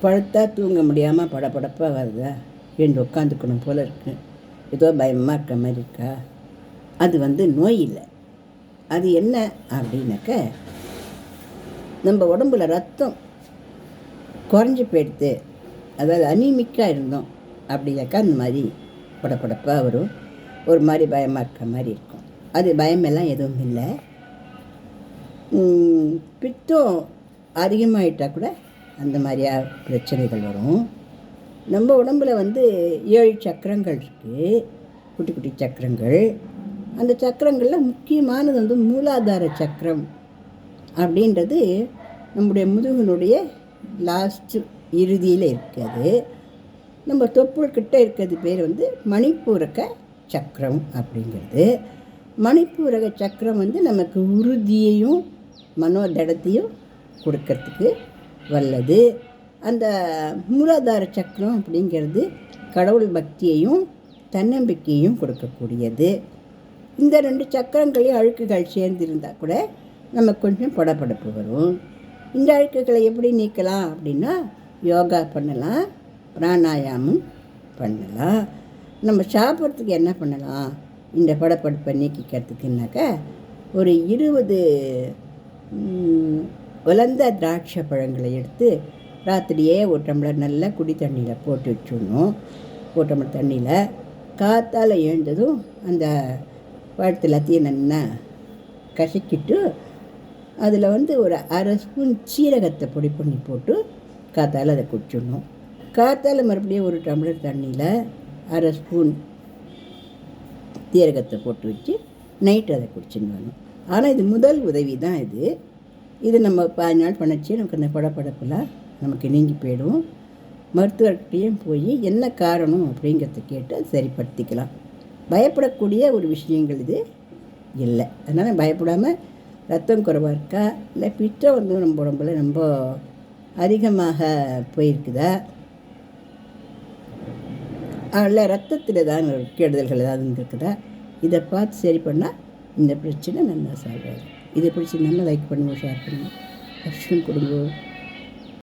படுத்தா தூங்க முடியாமல் படபடப்பாக வருதா, எழுந்து உட்காந்துக்கணும் போல் இருக்குது, ஏதோ பயமாக இருக்க மாதிரி இருக்கா, அது நோய் இல்லை. அது என்ன அப்படின்னாக்க, நம்ம உடம்புல ரத்தம் குறைஞ்சி போயிடுது, அதாவது அனீமிக்காக இருந்தோம் அப்படின்னாக்கா அந்த மாதிரி படபடப்பாக வரும், ஒரு மாதிரி பயமாக இருக்க மாதிரி இருக்கும். அது பயமெல்லாம் எதுவும் இல்லை. பித்தம் அதிகமாகிட்டால் கூட அந்த மாதிரியா பிரச்சனைகள் வரும். நம்ம உடம்பில் 7 சக்கரங்கள் இருக்குது, குட்டி குட்டி சக்கரங்கள். அந்த சக்கரங்களில் முக்கியமானது மூலாதார சக்கரம் அப்படின்றது நம்முடைய முதுகினுடைய லாஸ்ட்டு இறுதியில் இருக்கிறது. நம்ம தொப்புள்கிட்ட இருக்கிறது பேர் மணிப்பூரக சக்கரம் அப்படிங்கிறது. மணிப்பூரக சக்கரம் நமக்கு உறுதியையும் மனோதடத்தையும் கொடுக்கறதுக்கு வல்லது. அந்த மூலாதார சக்கரம் அப்படிங்கிறது கடவுள் பக்தியையும் தன்னம்பிக்கையும் கொடுக்கக்கூடியது. இந்த 2 சக்கரங்களையும் அழுக்குகள் சேர்ந்திருந்தால் கூட நமக்கு கொஞ்சம் படபடப்பு வரும். இந்த அழுக்குகளை எப்படி நீக்கலாம் அப்படின்னா, யோகா பண்ணலாம், பிராணாயாமம் பண்ணலாம். நம்ம சாப்பிட்றதுக்கு என்ன பண்ணலாம் இந்த படபடப்பை நீக்கிக்கிறதுக்குனாக்கா, ஒரு 20 உலர்ந்த திராட்சை பழங்களை எடுத்து ராத்திரியே ஒரு டம்ளர் நல்லா குடி தண்ணியில் போட்டு வச்சுடணும். ஒரு டம்ளர் தண்ணியில் காத்தால் எழுந்ததும் அந்த பழத்தை எல்லாத்தையும் நல்லா கசக்கிட்டு அதில் ஒரு அரை ஸ்பூன் சீரகத்தை பொடி பண்ணி போட்டு காத்தால் அதை குடிச்சிடணும். காத்தால் மறுபடியும் ஒரு டம்ளர் தண்ணியில் அரை ஸ்பூன் சீரகத்தை போட்டு வச்சு நைட்டு அதை குடிச்சுன்னு வரணும். ஆனால் இது முதல் உதவி தான். இது நம்ம 5 நாள் பண்ணச்சு நமக்கு அந்த படப்படப்பெல்லாம் நமக்கு நீங்கி போயிடும். மருத்துவர்கிட்டையும் போய் என்ன காரணம் அப்படிங்கிறத கேட்டு அது சரிப்படுத்திக்கலாம். பயப்படக்கூடிய ஒரு விஷயங்கள் இது இல்லை. அதனால் பயப்படாமல், ரத்தம் குறைவாக இருக்கா, இல்லை பித்தம் நம்ம உடம்புல ரொம்ப அதிகமாக போயிருக்குதா, இல்லை ரத்தத்தில் தான் கெடுதல்கள் ஏதாவது இருக்குதா, இதை பார்த்து சரி பண்ணால் இந்த பிரச்சனை நல்லா சால்வ் ஆகும். இதை பிடிச்சி நல்லா லைக் பண்ணுங்க, ஷேர் பண்ணுங்கள், சப்ஸ்கிரைப் கொடுங்க.